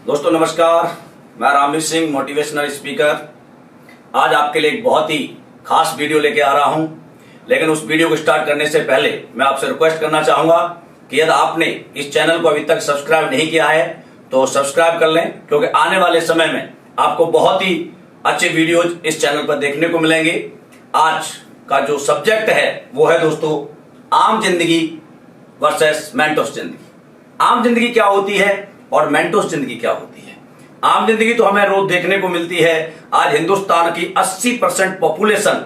दोस्तों नमस्कार, मैं रामवीर सिंह मोटिवेशनल स्पीकर। आज आपके लिए एक बहुत ही खास वीडियो लेके आ रहा हूं, लेकिन उस वीडियो को स्टार्ट करने से पहले मैं आपसे रिक्वेस्ट करना चाहूंगा कि यदि आपने इस चैनल को अभी तक सब्सक्राइब नहीं किया है तो सब्सक्राइब कर लें, क्योंकि आने वाले समय में आपको बहुत ही अच्छे वीडियोज इस चैनल पर देखने को मिलेंगे। आज का जो सब्जेक्ट है वो है दोस्तों आम जिंदगी वर्सेस मेंटोस जिंदगी। आम जिंदगी क्या होती है और मेंटोस जिंदगी क्या होती है। आम जिंदगी तो हमें रोज देखने को मिलती है। आज हिंदुस्तान की 80% पॉपुलेशन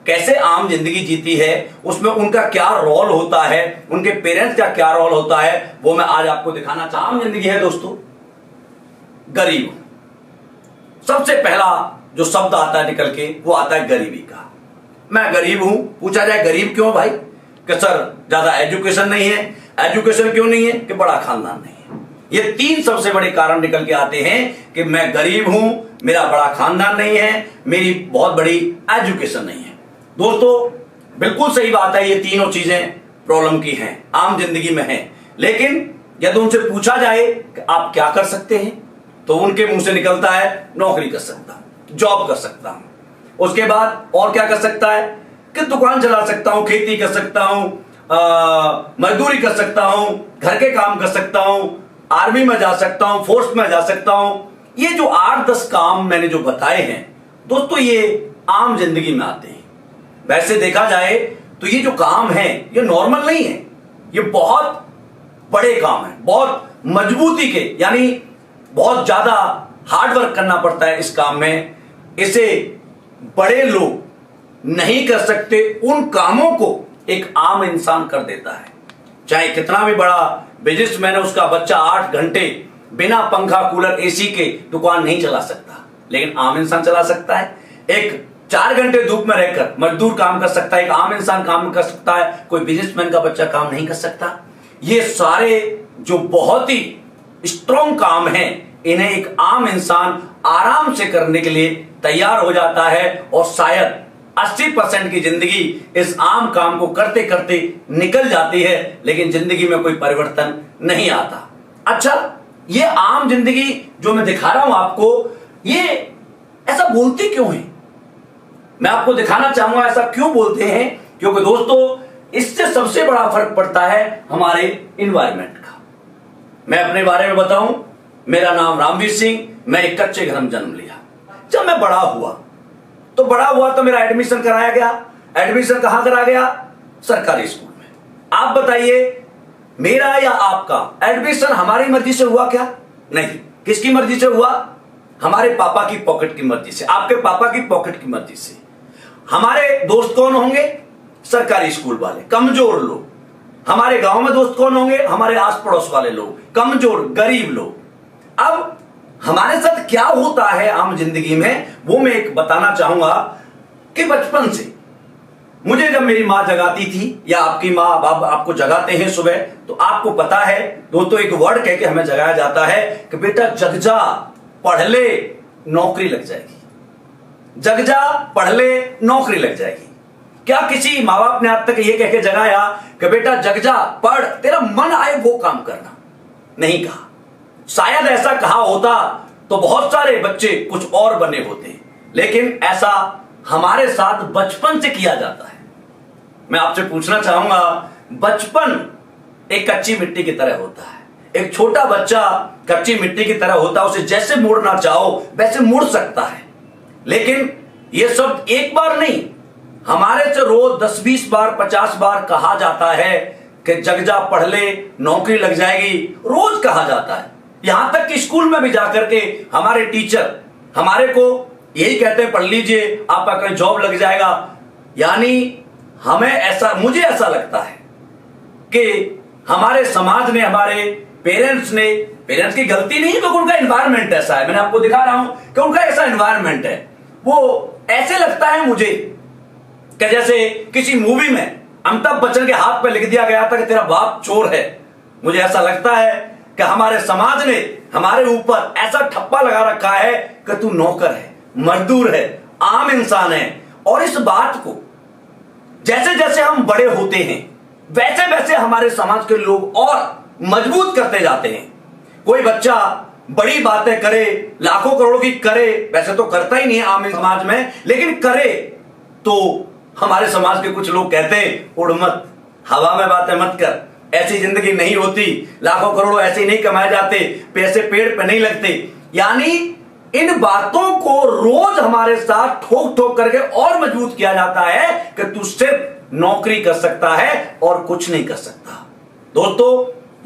कैसे आम जिंदगी जीती है, उसमें उनका क्या रोल होता है, उनके पेरेंट्स का क्या रोल होता है, वो मैं आज आपको दिखाना चाहता हूं। आम जिंदगी है दोस्तों गरीब। सबसे पहला जो शब्द आता है निकल के वो आता है गरीबी का। मैं गरीब हूं। पूछा जाए गरीब क्यों भाई, कि सर ज्यादा एजुकेशन नहीं है। एजुकेशन क्यों नहीं है? कि बड़ा खानदान नहीं है। ये तीन सबसे बड़े कारण निकल के आते हैं कि मैं गरीब हूं, मेरा बड़ा खानदान नहीं है, मेरी बहुत बड़ी एजुकेशन नहीं है। दोस्तों बिल्कुल सही बात है, ये तीनों चीजें प्रॉब्लम की हैं, आम जिंदगी में हैं। लेकिन यदि उनसे पूछा जाए कि आप क्या कर सकते हैं, तो उनके मुंह से निकलता है नौकरी कर सकता हूं, जॉब कर सकता हूं। उसके बाद और क्या कर सकता है कि दुकान चला सकता हूं, खेती कर सकता हूं, मजदूरी कर सकता हूं, घर के काम कर सकता हूं, आर्मी में जा सकता हूं, फोर्स में जा सकता हूं। ये जो 8-10 काम मैंने जो बताए हैं दोस्तों, ये आम जिंदगी में आते हैं। वैसे देखा जाए तो ये जो काम है ये नॉर्मल नहीं है, ये बहुत बड़े काम है, बहुत मजबूती के, यानी बहुत ज्यादा हार्डवर्क करना पड़ता है इस काम में। इसे बड़े लोग नहीं कर सकते। उन कामों को एक आम इंसान कर देता है। चाहे कितना भी बड़ा बिजनेसमैन है, उसका बच्चा 8 घंटे बिना पंखा कूलर एसी के दुकान नहीं चला सकता, लेकिन आम इंसान चला सकता है। एक 4 घंटे धूप में रहकर मजदूर काम कर सकता है, एक आम इंसान काम कर सकता है, कोई बिजनेसमैन का बच्चा काम नहीं कर सकता। ये सारे जो बहुत ही स्ट्रॉन्ग काम हैं, इन्हें एक आम इंसान आराम से करने के लिए तैयार हो जाता है, और शायद 80% की जिंदगी इस आम काम को करते करते निकल जाती है, लेकिन जिंदगी में कोई परिवर्तन नहीं आता। अच्छा, ये आम जिंदगी जो मैं दिखा रहा हूं आपको, ये ऐसा बोलते क्यों है? मैं आपको दिखाना चाहूंगा ऐसा क्यों बोलते हैं, क्योंकि दोस्तों इससे सबसे बड़ा फर्क पड़ता है हमारे एनवायरनमेंट का। मैं अपने बारे में बताऊं, मेरा नाम रामवीर सिंह, मैं एक कच्चे घर में जन्म लिया। जब मैं बड़ा हुआ तो मेरा एडमिशन कराया गया। एडमिशन कहां करा गया? सरकारी स्कूल में। आप बताइए, मेरा या आपका एडमिशन हमारी मर्जी से हुआ क्या? नहीं। किसकी मर्जी से हुआ? हमारे पापा की पॉकेट की मर्जी से, आपके पापा की पॉकेट की मर्जी से। हमारे दोस्त कौन होंगे? सरकारी स्कूल वाले, कमजोर लोग। हमारे गांव में दोस्त कौन होंगे? हमारे आस पड़ोस वाले लोग, कमजोर गरीब लोग। अब हमारे साथ क्या होता है आम जिंदगी में, वो मैं एक बताना चाहूंगा कि बचपन से मुझे जब मेरी मां जगाती थी, या आपकी मां बाप आपको जगाते हैं सुबह, तो आपको पता है दोस्तों, एक वर्ड कह के हमें जगाया जाता है कि बेटा जग जा, पढ़ ले, नौकरी लग जाएगी। जग जा, पढ़ ले, नौकरी लग जाएगी। क्या किसी माँ बाप ने आज तक ये कह के जगाया कि बेटा जग जा, पढ़, तेरा मन आए वो काम करना? नहीं कहा। शायद ऐसा कहा होता तो बहुत सारे बच्चे कुछ और बने होते, लेकिन ऐसा हमारे साथ बचपन से किया जाता है। मैं आपसे पूछना चाहूंगा, बचपन एक कच्ची मिट्टी की तरह होता है। एक छोटा बच्चा कच्ची मिट्टी की तरह होता है, उसे जैसे मोड़ना चाहो वैसे मुड़ सकता है। लेकिन यह सब एक बार नहीं, हमारे से रोज 10-20 बार 50 बार कहा जाता है कि जग जा, पढ़ ले, नौकरी लग जाएगी। रोज कहा जाता है। यहां तक कि स्कूल में भी जाकर के हमारे टीचर हमारे को यही कहते हैं, पढ़ लीजिए, आपका कहीं जॉब लग जाएगा। यानी हमें ऐसा, मुझे ऐसा लगता है कि हमारे समाज ने, हमारे पेरेंट्स की गलती नहीं है, तो उनका एनवायरनमेंट ऐसा है। मैंने आपको दिखा रहा हूं कि उनका ऐसा एनवायरनमेंट है। वो ऐसे लगता है मुझे कि जैसे किसी मूवी में अमिताभ बच्चन के हाथ पे लिख दिया गया था कि तेरा बाप चोर है। मुझे ऐसा लगता है कि हमारे समाज ने हमारे ऊपर ऐसा ठप्पा लगा रखा है कि तू नौकर है, मजदूर है, आम इंसान है। और इस बात को जैसे जैसे हम बड़े होते हैं, वैसे वैसे हमारे समाज के लोग और मजबूत करते जाते हैं। कोई बच्चा बड़ी बातें करे, लाखों करोड़ों की करे, वैसे तो करता ही नहीं है आम समाज में, लेकिन करे तो हमारे समाज के कुछ लोग कहते हैं उड़ मत, हवा में बातें मत कर, ऐसी जिंदगी नहीं होती, लाखों करोड़ों ऐसे ही नहीं कमाए जाते, पैसे पेड़ पे नहीं लगते। यानी इन बातों को रोज हमारे साथ ठोक ठोक करके और मजबूत किया जाता है कि तू सिर्फ नौकरी कर सकता है और कुछ नहीं कर सकता। दोस्तों,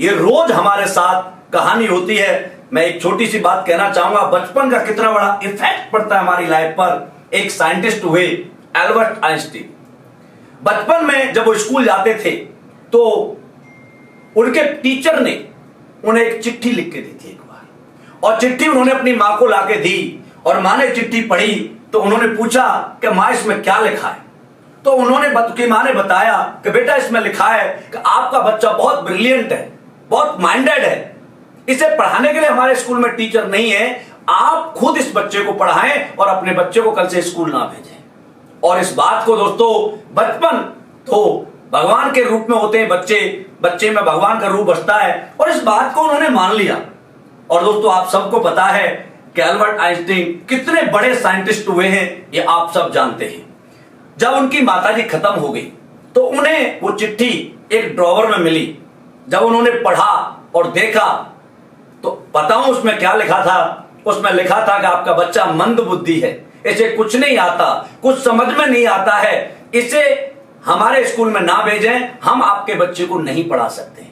ये रोज हमारे साथ कहानी होती है। मैं एक छोटी सी बात कहना चाहूंगा, बचपन का कितना बड़ा इफेक्ट पड़ता है हमारी लाइफ पर। एक साइंटिस्ट हुए एल्बर्ट आइंस्टीन। बचपन में जब वो स्कूल जाते थे तो उनके टीचर ने उन्हें एक चिट्ठी लिख के दी थी एक बार, और चिट्ठी उन्होंने अपनी मां को लाके दी, और मां ने चिट्ठी पढ़ी तो उन्होंने पूछा कि मां इसमें क्या लिखा है। तो उनकी मां ने बताया कि बेटा इसमें लिखा है कि आपका बच्चा बहुत ब्रिलियंट है, बहुत माइंडेड है, इसे पढ़ाने के लिए हमारे स्कूल में टीचर नहीं है, आप खुद इस बच्चे को पढ़ाएं और अपने बच्चे को कल से स्कूल ना भेजें। और इस बात को दोस्तों, बचपन तो भगवान के रूप में होते हैं बच्चे में भगवान का रूप बसता है, और इस बात को उन्होंने मान लिया। और दोस्तों, आप सबको पता है कि एल्बर्ट आइंस्टीन कितने बड़े साइंटिस्ट हुए हैं, ये आप सब जानते हैं। जब उनकी माताजी खत्म हो गई तो उन्हें वो चिट्ठी एक ड्रॉवर में मिली। जब उन्होंने पढ़ा और देखा तो बताऊं उसमें क्या लिखा था। उसमें लिखा था कि आपका बच्चा मंद बुद्धि है, इसे कुछ नहीं आता, कुछ समझ में नहीं आता है, इसे हमारे स्कूल में ना भेजें, हम आपके बच्चे को नहीं पढ़ा सकते।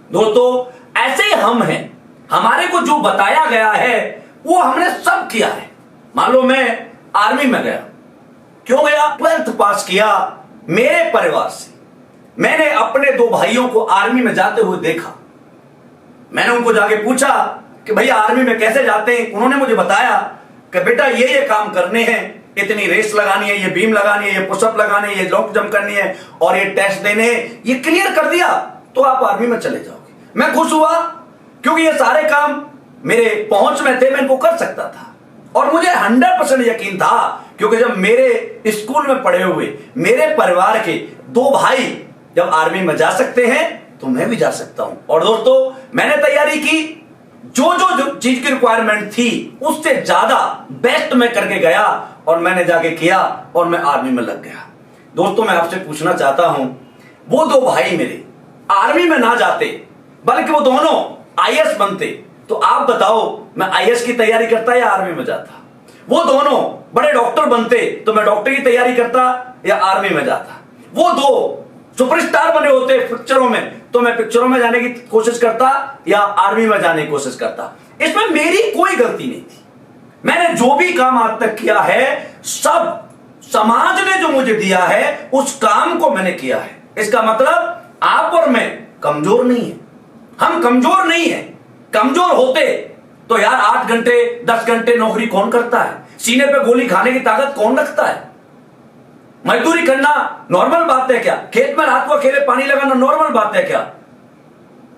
दोस्तों, ऐसे हम हैं, हमारे को जो बताया गया है वो हमने सब किया है। मान लो मैं आर्मी में गया, क्यों गया? 12th पास किया मेरे परिवार से। मैंने अपने 2 भाइयों को आर्मी में जाते हुए देखा। मैंने उनको जाके पूछा कि भैया आर्मी में कैसे जाते हैं? उन्होंने मुझे बताया कि बेटा ये काम करने हैं, इतनी रेस लगानी है, ये बीम लगानी है, ये पुशअप लगाने है, ये लॉन्ग जंप करनी है, और ये टेस्ट देने हैं। ये क्लियर कर दिया तो आप आर्मी में चले जाओगे। मैं खुश हुआ क्योंकि ये सारे काम मेरे पहुंच में थे, मैं इनको कर सकता था। और मुझे 100% यकीन था, क्योंकि जब मेरे स्कूल में पढ़े हुए मेरे परिवार के 2 भाई जब आर्मी में जा सकते हैं तो मैं भी जा सकता हूं। और दोस्तों, मैंने तैयारी की, जो चीज की रिक्वायरमेंट थी उससे ज्यादा बेस्ट मैं करके गया, और मैंने जाके किया और मैं आर्मी में लग गया। दोस्तों, मैं आपसे पूछना चाहता हूं, वो 2 भाई मेरे आर्मी में ना जाते बल्कि वो दोनों आईएएस बनते, तो आप बताओ मैं आईएएस की तैयारी करता या आर्मी में जाता? वो दोनों बड़े डॉक्टर बनते तो मैं डॉक्टर की तैयारी करता या आर्मी में जाता? वो 2 सुपरस्टार बने होते पिक्चरों में तो मैं पिक्चरों में जाने की कोशिश करता या आर्मी में जाने की कोशिश करता? इसमें मेरी कोई गलती नहीं थी। मैंने जो भी काम आज तक किया है सब समाज ने जो मुझे दिया है उस काम को मैंने किया है। इसका मतलब आप और मैं कमजोर नहीं है, हम कमजोर नहीं है। कमजोर होते तो यार 8 घंटे 10 घंटे नौकरी कौन करता है? सीने पे गोली खाने की ताकत कौन रखता है? मजदूरी करना नॉर्मल बात है क्या? खेत में रात को अकेले पानी लगाना नॉर्मल बात है क्या?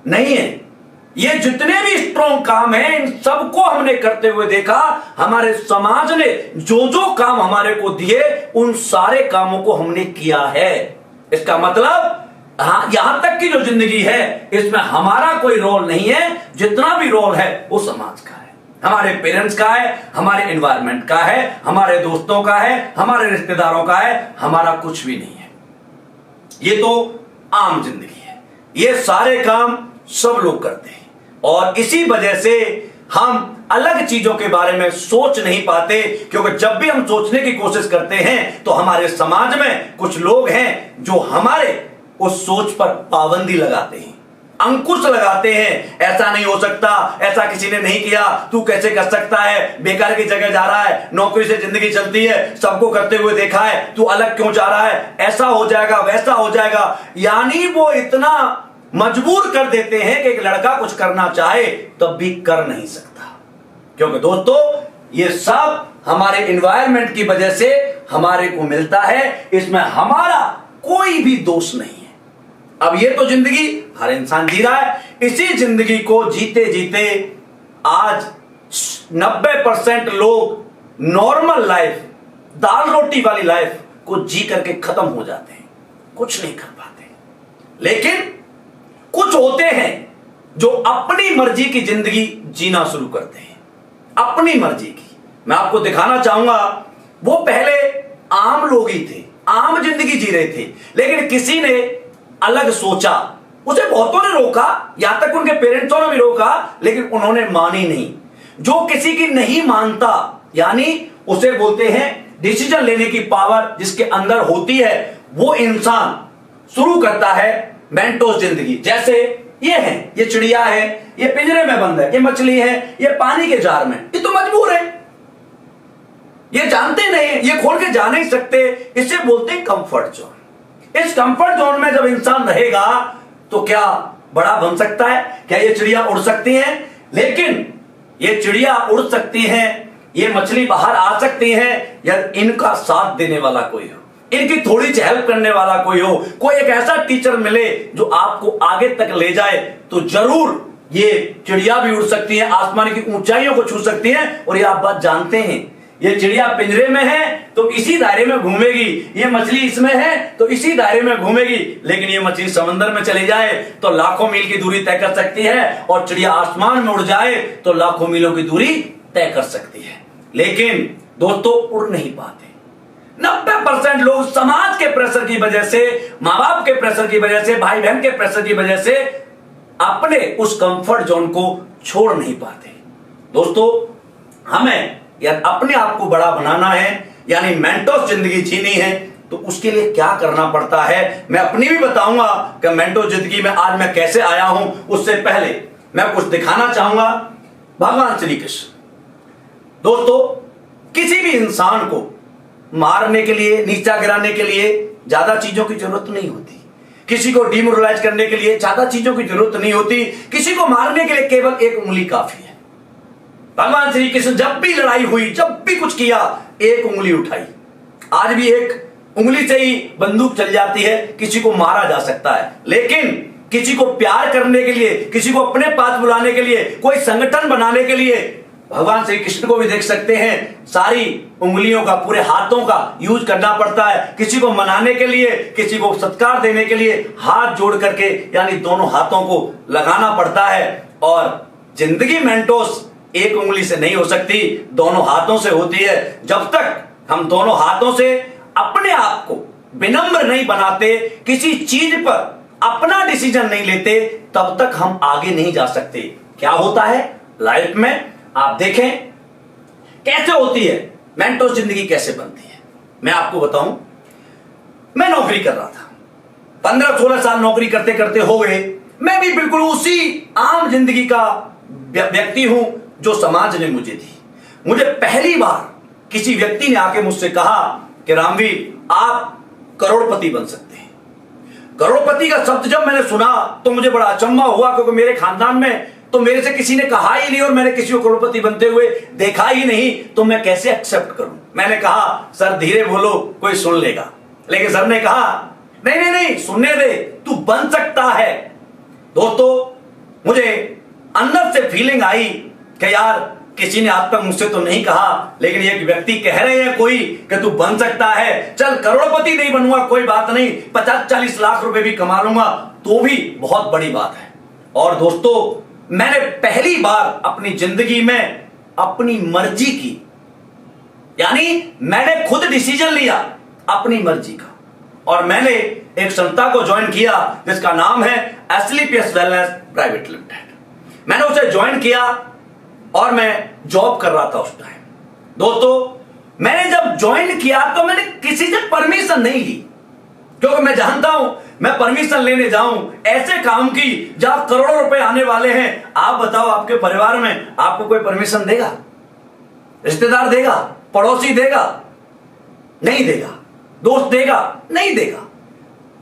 नहीं है। ये जितने भी स्ट्रॉन्ग काम हैं इन सबको हमने करते हुए देखा। हमारे समाज ने जो काम हमारे को दिए उन सारे कामों को हमने किया है। इसका मतलब यहां तक की जो जिंदगी है इसमें हमारा कोई रोल नहीं है। जितना भी रोल है वो समाज का है, हमारे पेरेंट्स का है, हमारे एनवायरनमेंट का है, हमारे दोस्तों का है, हमारे रिश्तेदारों का है, हमारा कुछ भी नहीं है। ये तो आम जिंदगी है, ये सारे काम सब लोग करते हैं, और इसी वजह से हम अलग चीजों के बारे में सोच नहीं पाते, क्योंकि जब भी हम सोचने की कोशिश करते हैं तो हमारे समाज में कुछ लोग हैं जो हमारे उस सोच पर पाबंदी लगाते हैं, अंकुश लगाते हैं। ऐसा नहीं हो सकता, ऐसा किसी ने नहीं किया, तू कैसे कर सकता है, बेकार की जगह जा रहा है, नौकरी से जिंदगी चलती है, सबको करते हुए देखा है, तू अलग क्यों जा रहा है, ऐसा हो जाएगा वैसा हो जाएगा। यानी वो इतना मजबूर कर देते हैं कि एक लड़का कुछ करना चाहे तब भी कर नहीं सकता। क्योंकि दोस्तों ये सब हमारे एनवायरनमेंट की वजह से हमारे को मिलता है, इसमें हमारा कोई भी दोष नहीं है। अब ये तो जिंदगी हर इंसान जी रहा है, इसी जिंदगी को जीते जीते आज 90% लोग नॉर्मल लाइफ, दाल रोटी वाली लाइफ को जी करके खत्म हो जाते हैं, कुछ नहीं कर पाते। लेकिन कुछ होते हैं जो अपनी मर्जी की जिंदगी जीना शुरू करते हैं, अपनी मर्जी की। मैं आपको दिखाना चाहूंगा, वो पहले आम लोग ही थे, आम जिंदगी जी रहे थे, लेकिन किसी ने अलग सोचा, उसे बहुतों ने रोका, यहां तक उनके पेरेंट्सों ने भी रोका, लेकिन उन्होंने मानी नहीं। जो किसी की नहीं मानता, यानी उसे बोलते हैं डिसीजन लेने की पावर जिसके अंदर होती है, वो इंसान शुरू करता है मेंटोस जिंदगी। जैसे ये है, ये चिड़िया है, ये पिंजरे में बंद है, ये मछली है, ये पानी के जार में, ये तो मजबूर है, ये जानते नहीं, ये खोल के जा नहीं सकते, इसे बोलते हैं कंफर्ट जोन। इस कंफर्ट जोन में जब इंसान रहेगा तो क्या बड़ा बन सकता है? क्या ये चिड़िया उड़ सकती है? लेकिन ये चिड़िया उड़ सकती हैं, ये मछली बाहर आ सकती है, यदि इनका साथ देने वाला कोई हो, इनकी थोड़ी सी हेल्प करने वाला कोई हो, कोई एक ऐसा टीचर मिले जो आपको आगे तक ले जाए, तो जरूर ये चिड़िया भी उड़ सकती है, आसमान की ऊंचाइयों को छू सकती है। और ये आप बात जानते हैं, ये चिड़िया पिंजरे में है तो इसी दायरे में घूमेगी, ये मछली इसमें है तो इसी दायरे में घूमेगी, लेकिन ये मछली समंदर में चली जाए तो लाखों मील की दूरी तय कर सकती है, और चिड़िया आसमान में उड़ जाए तो लाखों मीलों की दूरी तय कर सकती है। लेकिन दोस्तों उड़ नहीं पाते। 90% लोग समाज के प्रेशर की वजह से, मां बाप के प्रेशर की वजह से, भाई बहन के प्रेशर की वजह से अपने उस कंफर्ट जोन को छोड़ नहीं पाते। दोस्तों, हमें यार अपने आप को बड़ा बनाना है, यानी मेंटोस जिंदगी जीनी है, तो उसके लिए क्या करना पड़ता है मैं अपनी भी बताऊंगा कि मेंटोस जिंदगी में आज मैं कैसे आया हूं। उससे पहले मैं कुछ दिखाना चाहूंगा भगवान श्री कृष्ण। दोस्तों, किसी भी इंसान को मारने के लिए, नीचा गिराने के लिए ज्यादा चीजों की जरूरत नहीं होती, किसी को डिमोरलाइज करने के लिए ज्यादा चीजों की जरूरत नहीं होती, किसी को मारने के लिए केवल एक उंगली काफी है। भगवान श्री कृष्ण जब भी लड़ाई हुई, जब भी कुछ किया, एक उंगली उठाई। आज भी एक उंगली से ही बंदूक चल जाती है, किसी को मारा जा सकता है, लेकिन किसी को प्यार करने के लिए, किसी को अपने पास बुलाने के लिए, कोई संगठन बनाने के लिए भगवान श्री कृष्ण को भी देख सकते हैं, सारी उंगलियों का, पूरे हाथों का यूज करना पड़ता है। किसी को मनाने के लिए, किसी को सत्कार देने के लिए हाथ जोड़ करके, यानी दोनों हाथों को लगाना पड़ता है। और जिंदगी मेंटोस एक उंगली से नहीं हो सकती, दोनों हाथों से होती है। जब तक हम दोनों हाथों से अपने आप को विनम्र नहीं बनाते, किसी चीज पर अपना डिसीजन नहीं लेते, तब तक हम आगे नहीं जा सकते। क्या होता है लाइफ में, आप देखें कैसे होती है मेंटोस जिंदगी, कैसे बनती है। मैं आपको बताऊं, मैं नौकरी कर रहा था, 15-16 साल नौकरी करते करते हो गए। मैं भी बिल्कुल उसी आम जिंदगी का व्यक्ति हूं जो समाज ने मुझे दी। मुझे पहली बार किसी व्यक्ति ने आके मुझसे कहा कि रामवीर, आप करोड़पति बन सकते हैं। करोड़पति का शब्द जब मैंने सुना तो मुझे बड़ा अचंभा हुआ, क्योंकि मेरे खानदान में तो मेरे से किसी ने कहा ही नहीं, और मैंने किसी को करोड़पति बनते हुए देखा ही नहीं, तो मैं कैसे एक्सेप्ट करूं। मैंने कहा, सर धीरे बोलो, कोई सुन लेगा। लेकिन सर ने कहा, नहीं नहीं नहीं, सुनने दे, तू बन सकता है। दोस्तों, मुझे अंदर से फीलिंग आई कि यार किसी ने आज तक मुझसे तो नहीं कहा, लेकिन एक व्यक्ति कह रहे हैं कोई कि तू बन सकता है। चल करोड़पति नहीं बनूंगा कोई बात नहीं, 50-40 लाख रुपए भी कमा लूंगा तो भी बहुत बड़ी बात है। और दोस्तों, मैंने पहली बार अपनी जिंदगी में अपनी मर्जी की, यानी मैंने खुद डिसीजन लिया अपनी मर्जी का, और मैंने एक संस्था को ज्वाइन किया जिसका नाम है एस्क्लेपियस वेलनेस प्राइवेट लिमिटेड। मैंने उसे ज्वाइन किया और मैं जॉब कर रहा था उस टाइम। दोस्तों, मैंने जब ज्वाइन किया तो मैंने किसी से परमिशन नहीं ली, क्योंकि मैं जानता हूं मैं परमिशन लेने जाऊं ऐसे काम की जहां करोड़ों रुपए आने वाले हैं। आप बताओ, आपके परिवार में आपको कोई परमिशन देगा? रिश्तेदार देगा? पड़ोसी देगा? नहीं देगा। दोस्त देगा? नहीं देगा।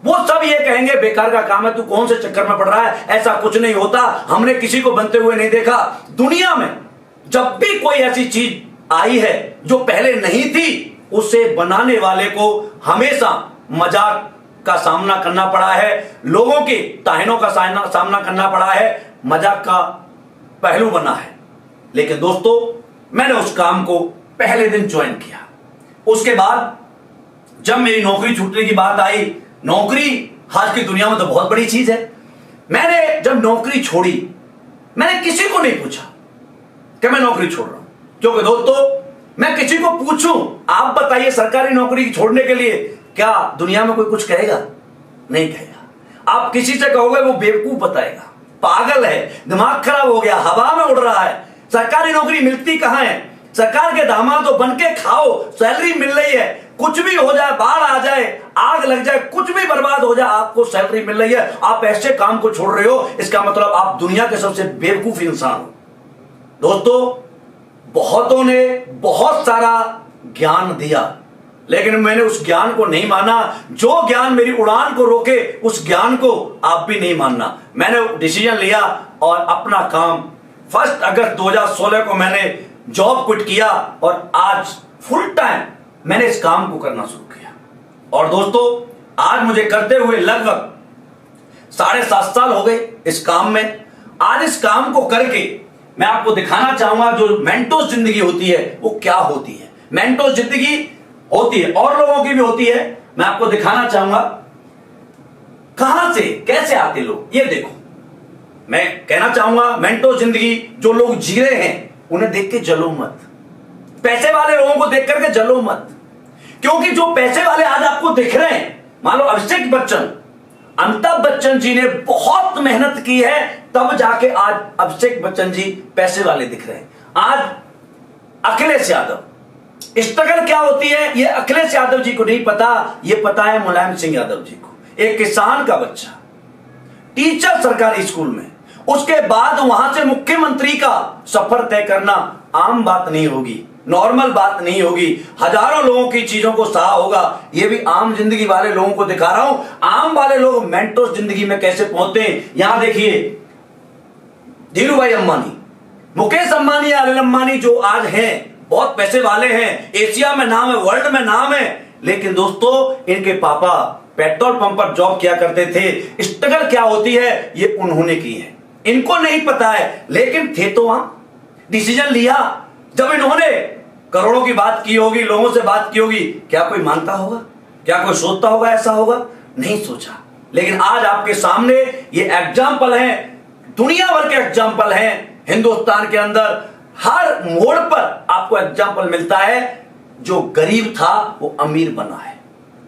वो सब ये कहेंगे बेकार का काम है, तू कौन से चक्कर में पड़ रहा है, ऐसा कुछ नहीं होता, हमने किसी को बनते हुए नहीं देखा। दुनिया में जब भी कोई ऐसी चीज आई है जो पहले नहीं थी, उसे बनाने वाले को हमेशा मजाक का सामना करना पड़ा है, लोगों की ताहनों का सामना करना पड़ा है, मजाक का पहलू बना है। लेकिन दोस्तों, मैंने उस काम को पहले दिन ज्वाइन किया। उसके बाद जब मेरी नौकरी छूटने की बात आई, नौकरी आज की दुनिया में तो बहुत बड़ी चीज है, मैंने जब नौकरी छोड़ी मैंने किसी को नहीं पूछा कि मैं नौकरी छोड़ रहा हूं, क्योंकि दोस्तों मैं किसी को पूछूं आप बताइए सरकारी नौकरी छोड़ने के लिए, क्या दुनिया में कोई कुछ कहेगा? नहीं कहेगा। आप किसी से कहोगे वो बेवकूफ बताएगा, पागल है, दिमाग खराब हो गया, हवा में उड़ रहा है, सरकारी नौकरी मिलती कहां है, सरकार के दामाद तो बन के खाओ, सैलरी मिल रही है, कुछ भी हो जाए, बाढ़ आ जाए, आग लग जाए, कुछ भी बर्बाद हो जाए, आपको सैलरी मिल रही है, आप ऐसे काम को छोड़ रहे हो, इसका मतलब आप दुनिया के सबसे बेवकूफ इंसान हो। दोस्तों बहुतों ने बहुत सारा ज्ञान दिया, लेकिन मैंने उस ज्ञान को नहीं माना। जो ज्ञान मेरी उड़ान को रोके उस ज्ञान को आप भी नहीं मानना। मैंने डिसीजन लिया और अपना काम 1 अगस्त 2016 को मैंने जॉब क्विट किया और आज फुल टाइम मैंने इस काम को करना शुरू किया। और दोस्तों आज मुझे करते हुए लगभग 7.5 साल हो गए इस काम में। आज इस काम को करके मैं आपको दिखाना चाहूंगा जो मेंटोस जिंदगी होती है वो क्या होती है। मेंटोस जिंदगी होती है और लोगों की भी होती है, मैं आपको दिखाना चाहूंगा कहां से कैसे आते लोग। ये देखो, मैं कहना चाहूंगा मेंटोस जिंदगी जो लोग जी रहे हैं उन्हें देख के जलो मत, पैसे वाले लोगों को देख करके जलो मत, क्योंकि जो पैसे वाले आज आपको दिख रहे हैं, मान लो अभिषेक बच्चन, अमिताभ बच्चन जी ने बहुत मेहनत की है तब जाके आज अभिषेक बच्चन जी पैसे वाले दिख रहे हैं। आज अखिलेश यादव, स्ट्रगल क्या होती है ये अखिलेश यादव जी को नहीं पता, ये पता है मुलायम सिंह यादव जी को। एक किसान का बच्चा, टीचर सरकारी स्कूल में, उसके बाद वहां से मुख्यमंत्री का सफर तय करना आम बात नहीं होगी, नॉर्मल बात नहीं होगी, हजारों लोगों की चीजों को सहा होगा। ये भी आम जिंदगी वाले लोगों को दिखा रहा हूं, आम वाले लोग मेंटोस जिंदगी में कैसे पहुंचते हैं। यहां देखिए धीरू भाई अंबानी, मुकेश अंबानी, अनिल अंबानी जो आज हैं बहुत पैसे वाले हैं, एशिया में नाम है, वर्ल्ड में नाम है, लेकिन दोस्तों इनके पापा पेट्रोल पंप पर जॉब किया करते थे। स्ट्रगल क्या होती है ये उन्होंने की है, इनको नहीं पता है, लेकिन थे तो वहां। डिसीजन लिया जब इन्होंने करोड़ों की बात की होगी, लोगों से बात की होगी, क्या कोई मानता होगा, क्या कोई सोचता होगा ऐसा होगा? नहीं सोचा। लेकिन आज आपके सामने ये एग्जाम्पल है, दुनिया भर के एग्जाम्पल हैं, हिंदुस्तान के अंदर हर मोड़ पर आपको एग्जाम्पल मिलता है। जो गरीब था वो अमीर बना है,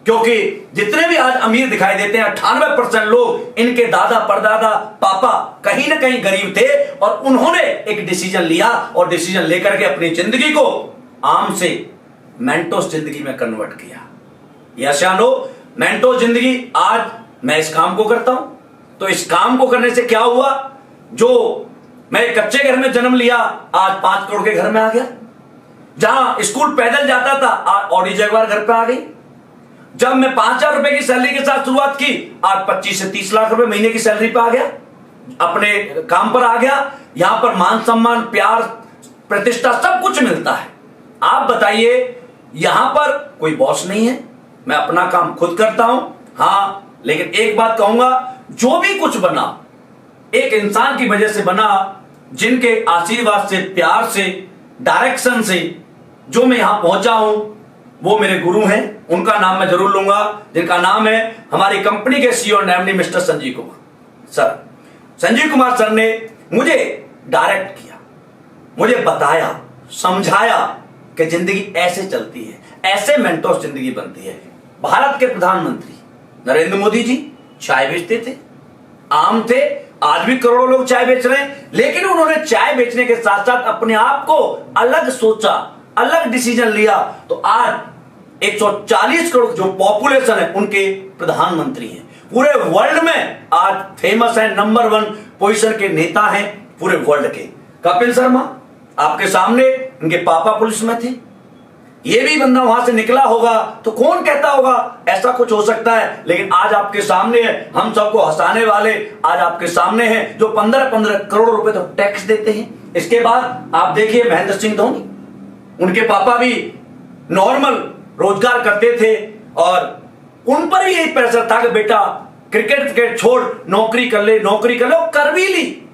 क्योंकि जितने भी आज अमीर दिखाई देते हैं 98% लोग इनके दादा परदादा पापा कहीं ना कहीं गरीब थे और उन्होंने एक डिसीजन लिया और डिसीजन लेकर के अपनी जिंदगी को आम से मेंटोस जिंदगी में कन्वर्ट किया। याशानो मेंटोस जिंदगी, आज मैं इस काम को करता हूं, तो इस काम को करने से क्या हुआ, जो मैं एक कच्चे घर में जन्म लिया आज 5 करोड़ के घर में आ गया, जहां स्कूल पैदल जाता था आज ऑडी जगवार घर पे आ गई, जब मैं 5,000 रुपए की सैलरी के साथ शुरुआत की आज 25 से 30 लाख रुपए महीने की सैलरी पे आ गया, अपने काम पर आ गया। यहां पर मान सम्मान प्यार प्रतिष्ठा सब कुछ मिलता है। आप बताइए, यहां पर कोई बॉस नहीं है, मैं अपना काम खुद करता हूं। हां, लेकिन एक बात कहूंगा, जो भी कुछ बना एक इंसान की वजह से बना, जिनके आशीर्वाद से, प्यार से, डायरेक्शन से जो मैं यहां पहुंचा हूं, वो मेरे गुरु हैं। उनका नाम मैं जरूर लूंगा, जिनका नाम है हमारी कंपनी के CEO and MD mister Sanjeev Kumar sir. Sanjeev Kumar sir ने मुझे डायरेक्ट किया, मुझे बताया, समझाया कि जिंदगी ऐसे चलती है, ऐसे मेंटोस जिंदगी बनती है। भारत के प्रधानमंत्री नरेंद्र मोदी जी चाय बेचते थे, आम थे, आज भी करोड़ों लोग चाय बेच रहे हैं, लेकिन उन्होंने चाय बेचने के साथ साथ अपने आप को अलग सोचा, अलग डिसीजन लिया, तो आज 140 करोड़ जो पॉपुलेशन है उनके प्रधानमंत्री हैं। पूरे वर्ल्ड में आज फेमस है, नंबर 1 पोजीशन के नेता हैं पूरे वर्ल्ड के। कपिल शर्मा आपके सामने, उनके पापा पुलिस में थे, ये भी बंदा वहां से निकला होगा, तो कौन कहता होगा ऐसा कुछ हो सकता है। लेकिन आज आपके सामने है, हम सबको हंसाने वाले आज आपके सामने हैं, जो 15-15 करोड़ रुपए तो टैक्स देते हैं। इसके बाद आप देखिए महेंद्र सिंह धोनी, उनके पापा भी नॉर्मल रोजगार करते थे और उन पर भी यही प्रेशर था कि बेटा क्रिकेट छोड़ नौकरी कर ले, नौकरी कर लो, कर भी ली।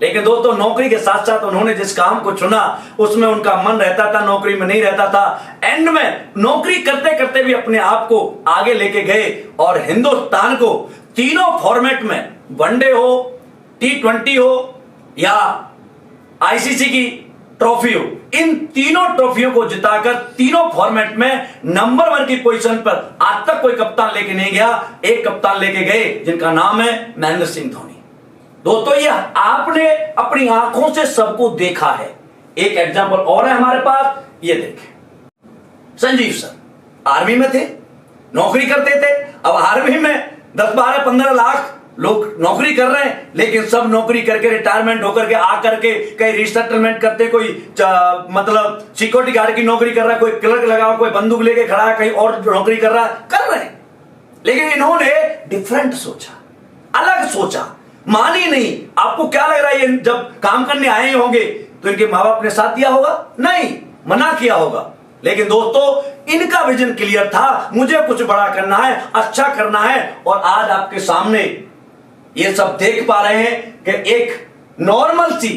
लेकिन दोस्तों नौकरी के साथ साथ उन्होंने जिस काम को चुना उसमें उनका मन रहता था, नौकरी में नहीं रहता था। एंड में नौकरी करते करते भी अपने आप को आगे लेके गए और हिंदुस्तान को तीनों फॉर्मेट में, वनडे हो, T20 हो, या आईसीसी की ट्रॉफी हो, इन तीनों ट्रॉफियों को जिताकर तीनों फॉर्मेट में नंबर 1 की पोजीशन पर आज तक कोई कप्तान लेके नहीं गया। एक कप्तान लेके गए जिनका नाम है महेंद्र सिंह धोनी। दोस्तों ये आपने अपनी आंखों से सबको देखा है। एक एग्जांपल और है हमारे पास, ये देखें। संजीव सर आर्मी में थे, नौकरी करते थे। अब आर्मी में 10, 12, 15 लाख लोग नौकरी कर रहे हैं, लेकिन सब नौकरी करके रिटायरमेंट होकर के आकर के कहीं रिसेटलमेंट करते, कोई मतलब सिक्योरिटी गार्ड की नौकरी कर रहा है, कोई क्लर्क लगा हुआ, कोई बंदूक लेके खड़ा है, कहीं और नौकरी कर रहा है, कर रहे हैं। लेकिन इन्होंने डिफरेंट सोचा, अलग सोचा, मानी नहीं। आपको क्या लग रहा है, ये जब काम करने आए होंगे तो इनके माँ बाप ने साथ दिया होगा? नहीं, मना किया होगा। लेकिन दोस्तों इनका विजन क्लियर था, मुझे कुछ बड़ा करना है, अच्छा करना है। और आज आपके सामने ये सब देख पा रहे हैं कि एक नॉर्मल सी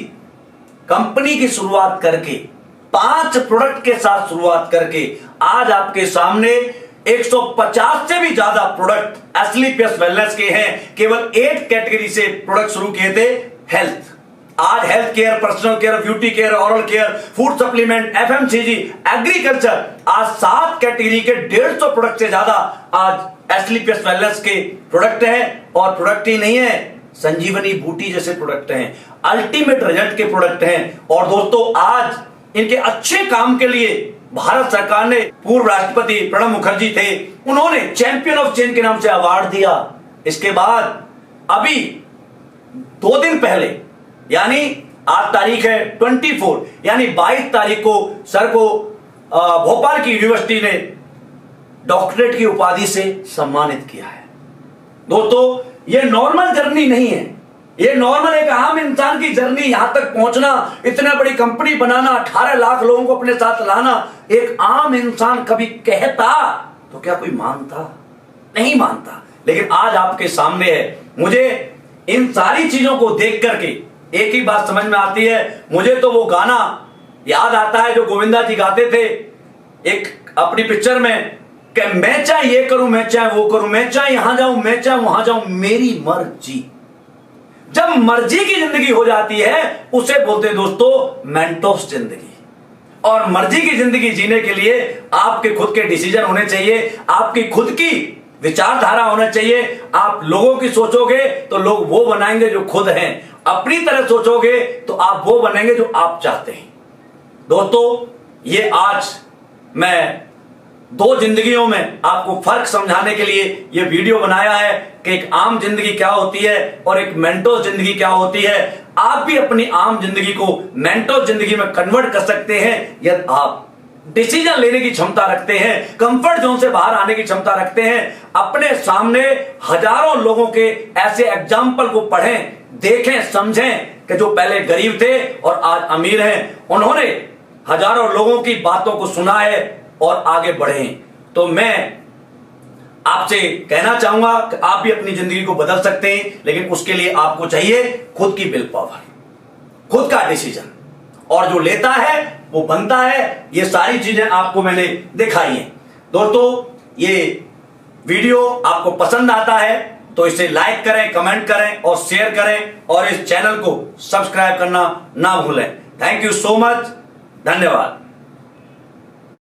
कंपनी की शुरुआत करके 5 प्रोडक्ट के साथ शुरुआत करके आज आपके सामने 150 से भी ज्यादा प्रोडक्ट एस्लीपियस वेलनेस के हैं। केवल 8 कैटेगरी से प्रोडक्ट शुरू किए थे। हेल्थ, आज health care, personal care, beauty care, oral care, food supplement, FMCG, agriculture, आज 7 कैटेगरी के 150 प्रोडक्ट से ज्यादा आज एस्लीपियस वेलनेस के प्रोडक्ट हैं। और प्रोडक्ट ही नहीं है, संजीवनी बूटी जैसे प्रोडक्ट हैं, अल्टीमेट रिजल्ट के प्रोडक्ट हैं। और दोस्तों आज इनके अच्छे काम के लिए भारत सरकार ने, पूर्व राष्ट्रपति प्रणब मुखर्जी थे, उन्होंने चैंपियन ऑफ चेंज के नाम से अवार्ड दिया। इसके बाद अभी 2 दिन पहले, यानी आज तारीख है 24, यानी 22 तारीख को सर को भोपाल की यूनिवर्सिटी ने डॉक्टरेट की उपाधि से सम्मानित किया है। दोस्तों ये नॉर्मल जर्नी नहीं है, ये नॉर्मल एक आम इंसान की जर्नी, यहां तक पहुंचना, इतना बड़ी कंपनी बनाना, 18 लाख लोगों को अपने साथ लाना, एक आम इंसान कभी कहता तो क्या कोई मानता? नहीं मानता। लेकिन आज आपके सामने है। मुझे इन सारी चीजों को देख करके एक ही बात समझ में आती है। मुझे तो वो गाना याद आता है जो गोविंदा जी गाते थे एक अपनी पिक्चर में, कि मैं चाहे ये करूं, मैं चाहे वो करूं, मैं चाहे यहां जाऊं, मैं चाहे वहां जाऊं, मेरी मर्जी। जब मर्जी की जिंदगी हो जाती है उसे बोलते हैं दोस्तों मेंटोस जिंदगी। और मर्जी की जिंदगी जीने के लिए आपके खुद के डिसीजन होने चाहिए, आपकी खुद की विचारधारा होना चाहिए। आप लोगों की सोचोगे तो लोग वो बनाएंगे जो खुद हैं, अपनी तरह सोचोगे तो आप वो बनेंगे जो आप चाहते हैं। दोस्तों ये आज मैं 2 जिंदगियों में आपको फर्क समझाने के लिए ये वीडियो बनाया है कि एक आम जिंदगी क्या होती है और एक मेंटोस जिंदगी क्या होती है। आप भी अपनी आम जिंदगी को मेंटोस जिंदगी में कन्वर्ट कर सकते हैं यदि आप डिसीजन लेने की क्षमता रखते हैं, कंफर्ट जोन से बाहर आने की क्षमता रखते हैं। अपने सामने हजारों लोगों के ऐसे एग्जाम्पल को पढ़ें, देखें, समझें कि जो पहले गरीब थे और आज अमीर हैं। उन्होंने हजारों लोगों की बातों को सुना है और आगे बढ़े। तो मैं आपसे कहना चाहूंगा कि आप भी अपनी जिंदगी को बदल सकते हैं, लेकिन उसके लिए आपको चाहिए खुद की विल पावर, खुद का डिसीजन। और जो लेता है वो बनता है। ये सारी चीजें आपको मैंने दिखाई हैं। दोस्तों ये वीडियो आपको पसंद आता है तो इसे लाइक करें, कमेंट करें और शेयर करें, और इस चैनल को सब्सक्राइब करना ना भूलें। थैंक यू सो मच, धन्यवाद।